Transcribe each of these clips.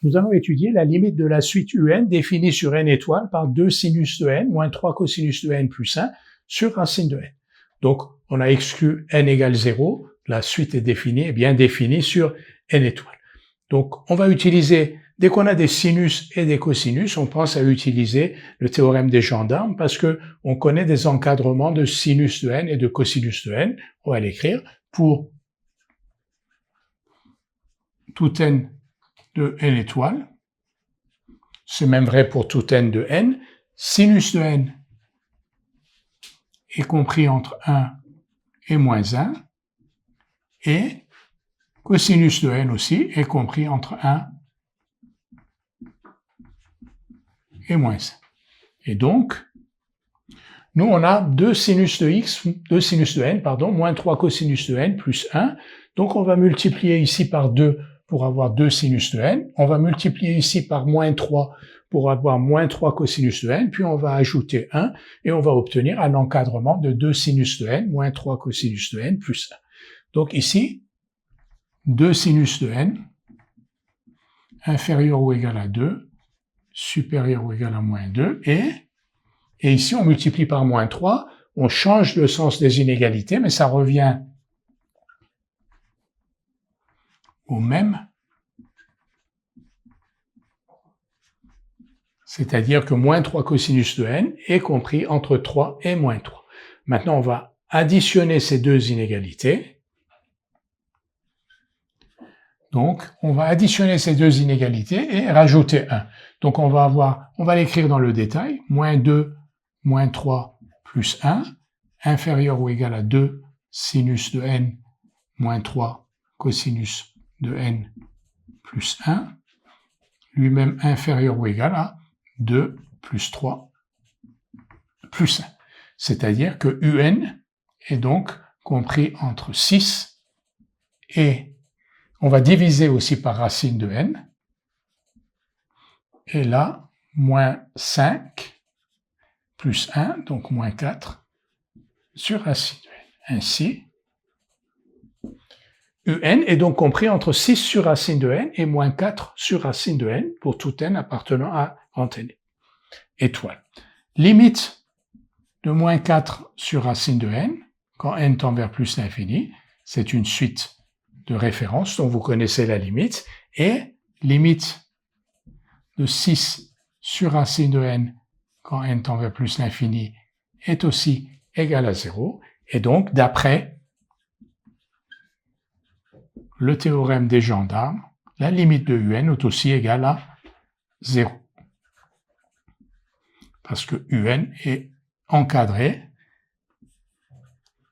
nous allons étudier la limite de la suite un définie sur n étoiles par 2 sinus de n moins 3 cosinus de n plus 1 sur racine de n. Donc, on a exclu n égale 0, la suite est bien définie sur n étoiles. Donc, on va utiliser, dès qu'on a des sinus et des cosinus, on pense à utiliser le théorème des gendarmes parce que on connaît des encadrements de sinus de n et de cosinus de n. On va l'écrire pour tout n de n étoiles. C'est même vrai pour tout n de n. Sinus de n est compris entre 1 et moins 1, et cosinus de n aussi est compris entre 1 et moins 1. Et donc, nous, on a 2 sinus de n, moins 3 cosinus de n plus 1. Donc, on va multiplier ici par 2 pour avoir 2 sinus de n. On va multiplier ici par moins 3 pour avoir moins 3 cosinus de n. Puis, on va ajouter 1 et on va obtenir un encadrement de 2 sinus de n moins 3 cosinus de n plus 1. Donc, ici, 2 sinus de n inférieur ou égal à 2, supérieur ou égal à moins 2, et ici on multiplie par moins 3, on change le sens des inégalités, mais ça revient au même, c'est-à-dire que moins 3 cosinus de n est compris entre 3 et moins 3. Maintenant on va additionner ces deux inégalités. Donc, on va additionner ces deux inégalités et rajouter 1. Donc, on va l'écrire dans le détail. Moins 2, moins 3, plus 1, inférieur ou égal à 2 sinus de n, moins 3 cosinus de n, plus 1, lui-même inférieur ou égal à 2 plus 3, plus 1. C'est-à-dire que un est donc compris entre 6 et on va diviser aussi par racine de n. Et là, moins 5 plus 1, donc moins 4, sur racine de n. Ainsi, un est donc compris entre 6 sur racine de n et moins 4 sur racine de n pour tout n appartenant à grand n étoile. Limite de moins 4 sur racine de n, quand n tend vers plus l'infini, c'est une suite de référence dont vous connaissez la limite, et limite de 6 sur racine de n quand n tend vers plus l'infini est aussi égale à 0, et donc d'après le théorème des gendarmes, la limite de un est aussi égale à 0. Parce que un est encadré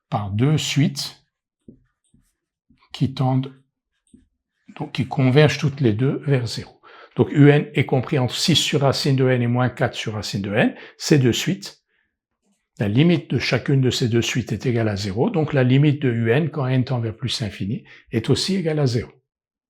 par deux suites qui convergent toutes les deux vers 0. Donc un est compris entre 6 sur racine de n et moins 4 sur racine de n, ces deux suites. La limite de chacune de ces deux suites est égale à 0, donc la limite de un quand n tend vers plus l'infini est aussi égale à 0.